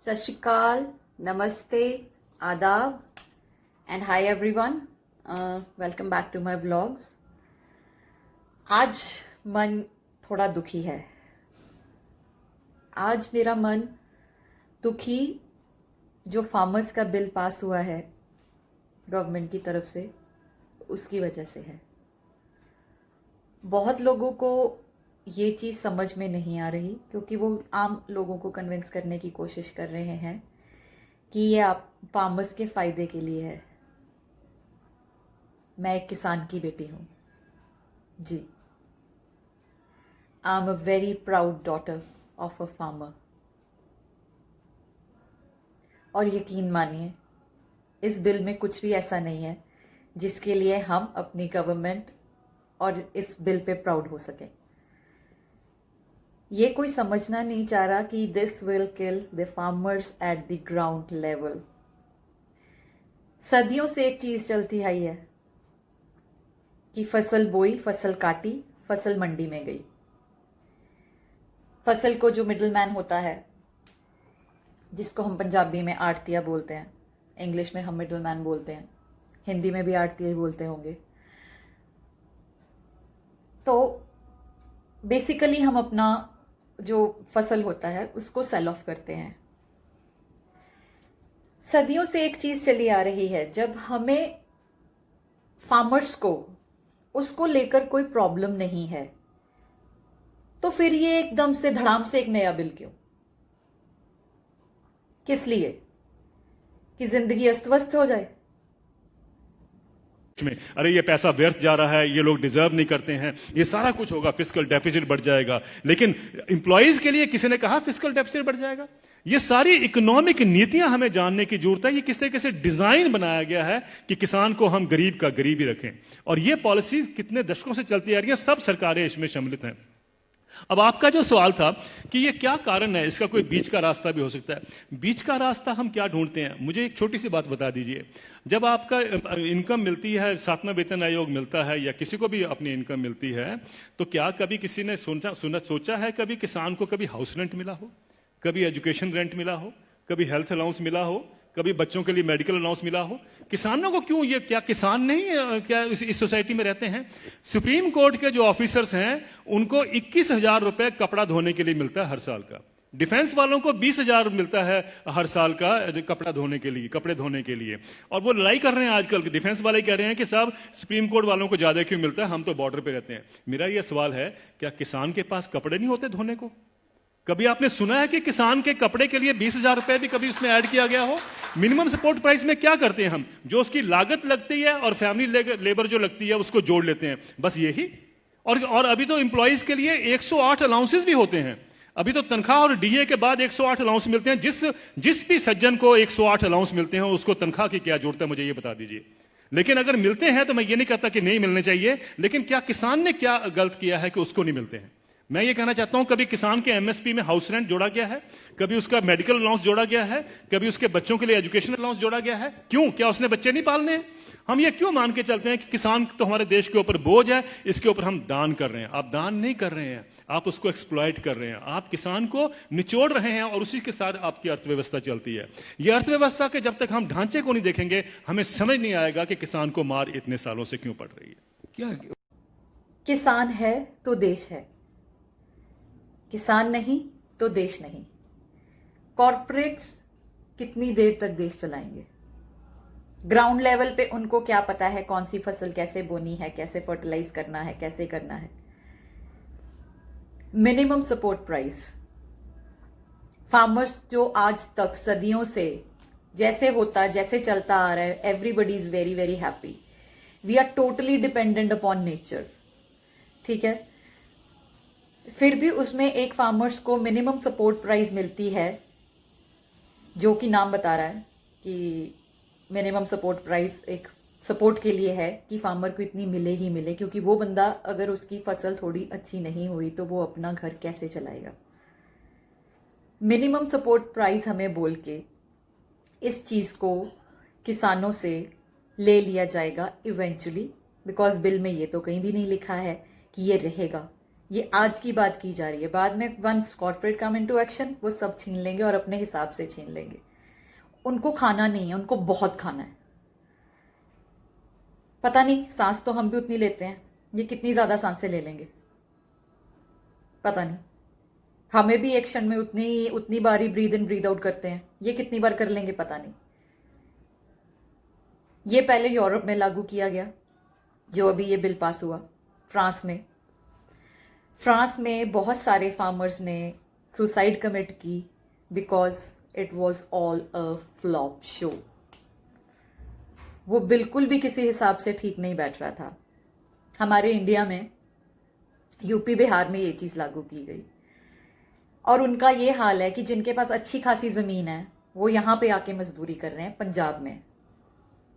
सत श्री अकाल, नमस्ते, आदाब and hi everyone. Welcome back to my blogs. आज मन थोड़ा दुखी है। आज मेरा मन दुखी जो फार्मर्स का बिल पास हुआ है गवर्नमेंट की तरफ से, उसकी वजह से है। बहुत लोगों को ये चीज़ समझ में नहीं आ रही क्योंकि वो आम लोगों को कन्विंस करने की कोशिश कर रहे हैं कि ये आप फार्मर्स के फ़ायदे के लिए है। मैं एक किसान की बेटी हूँ ji. I am a very proud daughter of a farmer. और यकीन मानिए, इस बिल में कुछ भी ऐसा नहीं है जिसके लिए हम अपनी गवर्नमेंट और इस बिल पे प्राउड हो सकें। ये कोई समझना नहीं चाह रहा कि this will kill the farmers at the ground level. सदियों से एक चीज चलती आई है कि फसल बोई, फसल काटी, फसल मंडी में गई। फसल को जो मिडिल मैन होता है, जिसको हम पंजाबी में आड़तिया बोलते हैं, इंग्लिश में हम मिडिल मैन बोलते हैं, हिंदी में भी आड़तिया ही बोलते होंगे। तो बेसिकली हम अपना जो फसल होता है उसको सेल ऑफ करते हैं। सदियों से एक चीज चली आ रही है, जब हमें फार्मर्स को उसको लेकर कोई प्रॉब्लम नहीं है तो फिर ये एकदम से धड़ाम से एक नया बिल क्यों? किस लिए? कि जिंदगी अस्त व्यस्त हो जाए? में अरे ये पैसा व्यर्थ जा रहा है, ये लोग डिजर्व नहीं करते हैं, ये सारा कुछ होगा, फिस्कल डेफिसिट बढ़ जाएगा। लेकिन इंप्लॉइज के लिए किसी ने कहा फिस्कल डेफिसिट बढ़ जाएगा? ये सारी इकोनॉमिक नीतियां हमें जानने की जरूरत है। ये किस तरीके से डिजाइन बनाया गया है कि किसान को हम गरीब का गरीब ही रखें। और ये पॉलिसीज कितने दशकों से चलती आ रही है, सब सरकारें इसमें सम्मिलित हैं। अब आपका जो सवाल था कि ये क्या कारण है, इसका कोई बीच का रास्ता भी हो सकता है। बीच का रास्ता हम क्या ढूंढते हैं, मुझे एक छोटी सी बात बता दीजिए। जब आपका इनकम मिलती है, सातवां वेतन आयोग मिलता है या किसी को भी अपनी इनकम मिलती है, तो क्या कभी किसी ने सोचा है कभी किसान को कभी हाउस रेंट मिला हो, कभी एजुकेशन रेंट मिला हो, कभी हेल्थ अलाउंस मिला हो, कभी बच्चों के लिए मेडिकल अलाउंस मिला हो? किसानों को क्यों, ये क्या किसान नहीं क्या इस सोसाइटी में रहते हैं? सुप्रीम कोर्ट के जो ऑफिसर्स हैं उनको 21,000 रुपए कपड़ा धोने के लिए मिलता है हर साल का। डिफेंस वालों को 20,000 मिलता है हर साल का कपड़ा धोने के लिए, कपड़े धोने के लिए। और वो लड़ाई कर रहे हैं आजकल, डिफेंस वाले कह रहे हैं कि साहब सुप्रीम कोर्ट वालों को ज्यादा क्यों मिलता है, हम तो बॉर्डर पे रहते हैं। मेरा यह सवाल है, क्या किसान के पास कपड़े नहीं होते धोने को? कभी आपने सुना है कि किसान के कपड़े के लिए 20,000 रुपए भी कभी उसमें ऐड किया गया हो? मिनिमम सपोर्ट प्राइस में क्या करते हैं हम, जो उसकी लागत लगती है और फैमिली लेबर जो लगती है उसको जोड़ लेते हैं, बस यही। और अभी तो एम्प्लॉइज के लिए 108 अलाउंसेस भी होते हैं। अभी तो तनख्वाह और डीए के बाद 108 अलाउंस मिलते हैं। जिस भी सज्जन को 108 अलाउंस मिलते हैं उसको तनख्वाह की क्या जरूरत है, मुझे ये बता दीजिए। लेकिन अगर मिलते हैं तो मैं ये नहीं कहता कि नहीं मिलने चाहिए, लेकिन क्या किसान ने क्या गलत किया है कि उसको नहीं मिलते हैं? मैं ये कहना चाहता हूं, कभी किसान के एमएसपी में हाउस रेंट जोड़ा गया है, कभी उसका मेडिकल अलाउंस जोड़ा गया है, कभी उसके बच्चों के लिए एजुकेशन अलाउंस जोड़ा गया है? क्यों? क्या उसने बच्चे नहीं पालने हैं? हम ये क्यों मान के चलते हैं कि किसान तो हमारे देश के ऊपर बोझ है, इसके ऊपर हम दान कर रहे हैं? आप दान नहीं कर रहे हैं, आप उसको एक्सप्लॉइट कर रहे हैं, आप किसान को निचोड़ रहे हैं और उसी के साथ आपकी अर्थव्यवस्था चलती है। ये अर्थव्यवस्था के जब तक हम ढांचे को नहीं देखेंगे, हमें समझ नहीं आएगा कि किसान को मार इतने सालों से क्यों पड़ रही है। क्या किसान है तो देश है, किसान नहीं तो देश नहीं। कॉरपोरेट्स कितनी देर तक देश चलाएंगे? ग्राउंड लेवल पे उनको क्या पता है कौन सी फसल कैसे बोनी है, कैसे फर्टिलाइज करना है, कैसे करना है। मिनिमम सपोर्ट प्राइस, फार्मर्स जो आज तक सदियों से जैसे चलता आ रहा है, everybody is very very happy. We are totally dependent upon nature, ठीक है। फिर भी उसमें एक फार्मर्स को मिनिमम सपोर्ट प्राइस मिलती है, जो कि नाम बता रहा है कि मिनिमम सपोर्ट प्राइस एक सपोर्ट के लिए है कि फार्मर को इतनी मिले ही मिले, क्योंकि वो बंदा अगर उसकी फसल थोड़ी अच्छी नहीं हुई तो वो अपना घर कैसे चलाएगा। मिनिमम सपोर्ट प्राइस हमें बोल के इस चीज़ को किसानों से ले लिया जाएगा इवेंचुअली, बिकॉज बिल में ये तो कहीं भी नहीं लिखा है कि ये रहेगा। ये आज की बात की जा रही है, बाद में once corporate come into action वो सब छीन लेंगे और अपने हिसाब से छीन लेंगे। उनको खाना नहीं है, उनको बहुत खाना है। पता नहीं, सांस तो हम भी उतनी लेते हैं, ये कितनी ज्यादा सांसें ले लेंगे पता नहीं। हमें भी एक क्षण में उतनी बार ही ब्रीद इन ब्रीद आउट करते हैं, ये कितनी बार कर लेंगे पता नहीं। ये पहले यूरोप में लागू किया गया, जो अभी ये बिल पास हुआ फ्रांस में बहुत सारे फार्मर्स ने सुसाइड कमिट की because it was all a flop show. वो बिल्कुल भी किसी हिसाब से ठीक नहीं बैठ रहा था। हमारे इंडिया में यूपी बिहार में ये चीज लागू की गई और उनका ये हाल है कि जिनके पास अच्छी खासी जमीन है वो यहां पे आके मजदूरी कर रहे हैं पंजाब में,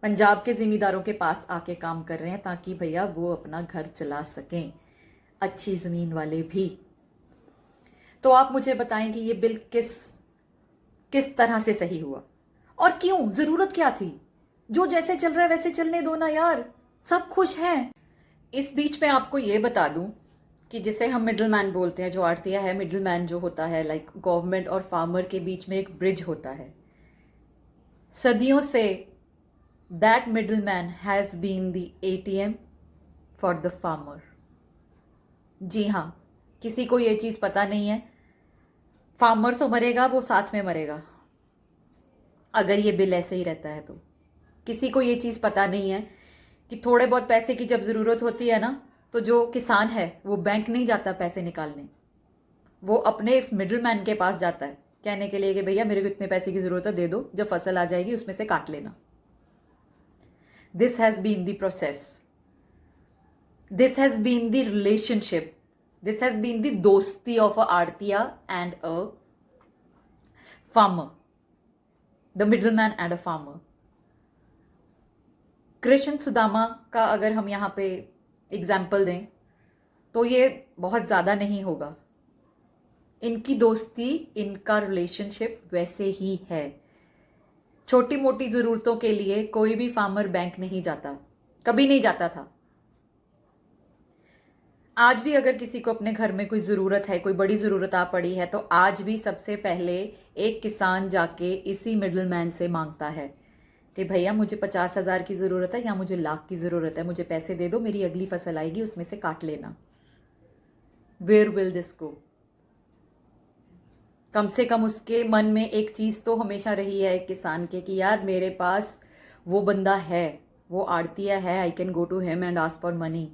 पंजाब के जिमींदारों के पास आके काम कर रहे हैं ताकि भैया वो अपना घर चला सकें, अच्छी जमीन वाले भी। तो आप मुझे बताएं कि ये बिल किस तरह से सही हुआ और क्यों, जरूरत क्या थी? जो जैसे चल रहा है वैसे चलने दो ना यार, सब खुश हैं। इस बीच में आपको ये बता दूं कि जिसे हम मिडिल मैन बोलते हैं, जो आड़तिया है, मिडिल मैन जो होता है, लाइक गवर्नमेंट और फार्मर के बीच में एक ब्रिज होता है। सदियों से that middle man has been the ATM for the farmer. जी हाँ, किसी को ये चीज पता नहीं है, फार्मर तो मरेगा, वो साथ में मरेगा अगर ये बिल ऐसे ही रहता है तो। किसी को ये चीज पता नहीं है कि थोड़े बहुत पैसे की जब जरूरत होती है ना, तो जो किसान है वो बैंक नहीं जाता पैसे निकालने, वो अपने इस मिडिल मैन के पास जाता है कहने के लिए कि भैया मेरे को इतने पैसे की जरूरत है, दे दो, जब फसल आ जाएगी उसमें से काट लेना। This has been the process, this has been the relationship, this has been the दोस्ती ऑफ अ आड़तिया and a farmer, the middle man and a farmer. Krishna Sudama का अगर हम यहाँ पे एग्जाम्पल दें तो ये बहुत ज़्यादा नहीं होगा। इनकी दोस्ती, इनका रिलेशनशिप वैसे ही है। छोटी मोटी ज़रूरतों के लिए कोई भी फार्मर बैंक नहीं जाता, कभी नहीं जाता था। आज भी अगर किसी को अपने घर में कोई ज़रूरत है, कोई बड़ी ज़रूरत आ पड़ी है, तो आज भी सबसे पहले एक किसान जाके इसी मिडिल मैन से मांगता है कि भैया मुझे 50,000 की ज़रूरत है या मुझे लाख की ज़रूरत है, मुझे पैसे दे दो, मेरी अगली फसल आएगी उसमें से काट लेना। Where will this go? कम से कम उसके मन में एक चीज़ तो हमेशा रही है एक किसान के कि यार मेरे पास वो बंदा है, वो आड़तिया है, I can go to him and ask for money.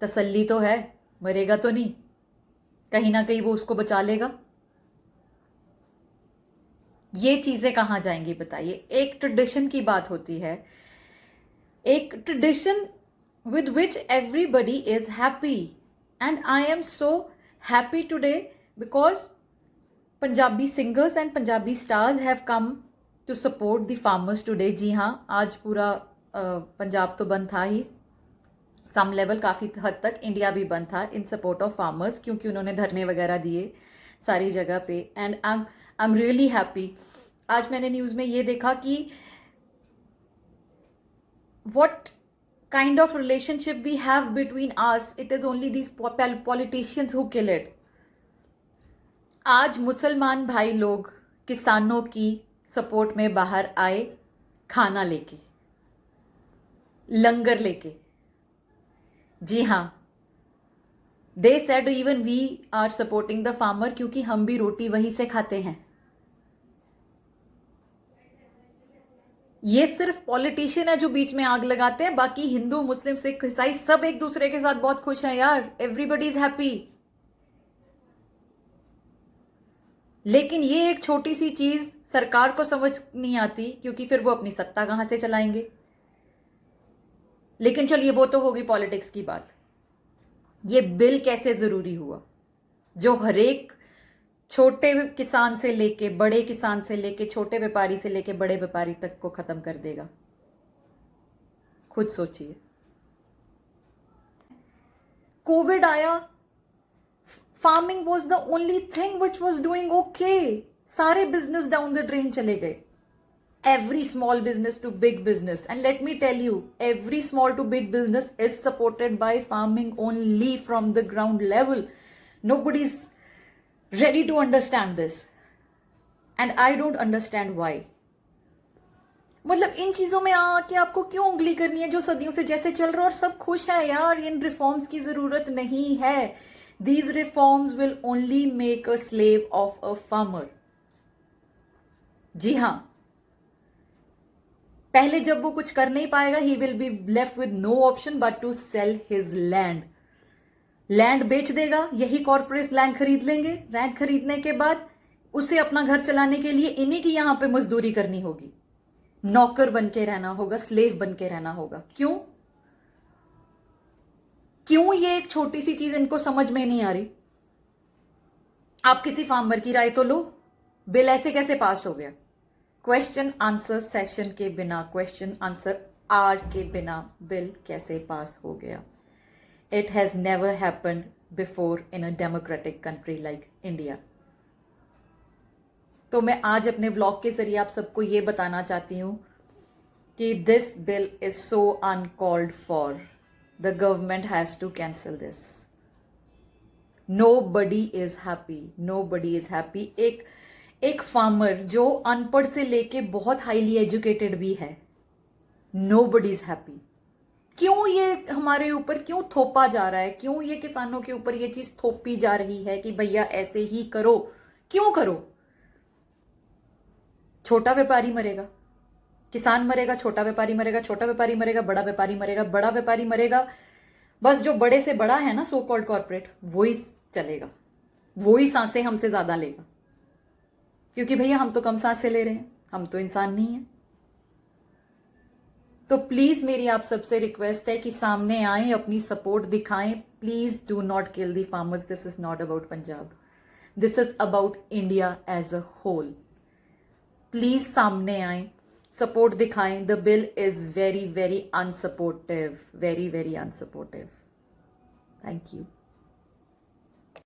तसल्ली तो है, मरेगा तो नहीं, कहीं ना कहीं वो उसको बचा लेगा। ये चीजें कहाँ जाएंगी बताइए? एक ट्रेडिशन की बात होती है, एक tradition with which everybody is happy, and I am so happy today because Punjabi singers and Punjabi stars have come to support the farmers today। जी हाँ, आज पूरा पंजाब तो बंद था ही, सम लेवल काफ़ी हद तक इंडिया भी बंद था इन सपोर्ट ऑफ फार्मर्स, क्योंकि उन्होंने धरने वगैरह दिए सारी जगह पे, and I am really happy. आज मैंने न्यूज़ में ये देखा कि what kind of relationship we have between us, it is only these politicians who kill it। आज मुसलमान भाई लोग किसानों की सपोर्ट में बाहर आए, खाना लेके, लंगर लेके। जी हाँ, they said even we are supporting the farmer, क्योंकि हम भी रोटी वहीं से खाते हैं। ये सिर्फ पॉलिटिशियन है जो बीच में आग लगाते हैं, बाकी हिंदू, मुस्लिम, सिख, ईसाई सब एक दूसरे के साथ बहुत खुश हैं यार, एवरीबडी इज हैप्पी। लेकिन ये एक छोटी सी चीज सरकार को समझ नहीं आती, क्योंकि फिर वो अपनी सत्ता कहां से चलाएंगे। लेकिन चलिए वो तो होगी पॉलिटिक्स की बात। ये बिल कैसे जरूरी हुआ जो हरेक छोटे किसान से लेके बड़े किसान से लेके छोटे व्यापारी से लेके बड़े व्यापारी तक को खत्म कर देगा? खुद सोचिए। कोविड आया, farming was the only thing which was doing okay, सारे बिजनेस डाउन द ड्रेन चले गए। every small business to big business, and let me tell you, every small to big business is supported by farming only from the ground level. Nobody's ready to understand this, and I don't understand why. मतलब इन चीजों में आके आपको क्यों उंगली करनी है जो सदियों से जैसे चल रहा है और सब खुश है यार, इन रिफॉर्म्स की जरूरत नहीं है. These reforms will only make a slave of a farmer. जी हां, पहले जब वो कुछ कर नहीं पाएगा, he will be left with no option but to sell his land. Land बेच देगा, यही कॉर्पोरेट लैंड खरीद लेंगे. लैंड खरीदने के बाद उसे अपना घर चलाने के लिए इन्हीं की यहां पे मजदूरी करनी होगी, नौकर बन के रहना होगा, स्लेव बन के रहना होगा. क्यों क्यों ये एक छोटी सी चीज इनको समझ में नहीं आ रही? आप किसी फार्मर की राय तो लो. बिल ऐसे कैसे पास हो गया? क्वेश्चन आंसर सेशन के बिना, क्वेश्चन आंसर आवर के बिना बिल कैसे पास हो गया? It has never happened before in a democratic country like India. तो मैं आज अपने ब्लॉग के जरिए आप सबको ये बताना चाहती हूं कि this bill is so uncalled for. The government has to cancel this. Nobody is happy. Nobody is happy. एक फार्मर जो अनपढ़ से लेके बहुत हाईली एजुकेटेड भी है, nobody is happy. क्यों ये हमारे ऊपर क्यों थोपा जा रहा है? क्यों ये किसानों के ऊपर ये चीज थोपी जा रही है कि भैया ऐसे ही करो? क्यों करो? छोटा व्यापारी मरेगा, किसान मरेगा, छोटा व्यापारी मरेगा, छोटा व्यापारी मरेगा, बड़ा व्यापारी मरेगा, बड़ा व्यापारी मरेगा. बस जो बड़े से बड़ा है ना, सो कॉल्ड कॉर्पोरेट, वही चलेगा, वही सांसें हमसे ज्यादा लेगा. क्योंकि भैया हम तो कम सांसें ले रहे हैं, हम तो इंसान नहीं है. तो प्लीज मेरी आप सबसे रिक्वेस्ट है कि सामने आए, अपनी सपोर्ट दिखाएं. Please do not kill the farmers. This is not about Punjab, this is about India as a whole. Please सामने आए, सपोर्ट दिखाएं. The bill is very very unsupportive, very very unsupportive. Thank you.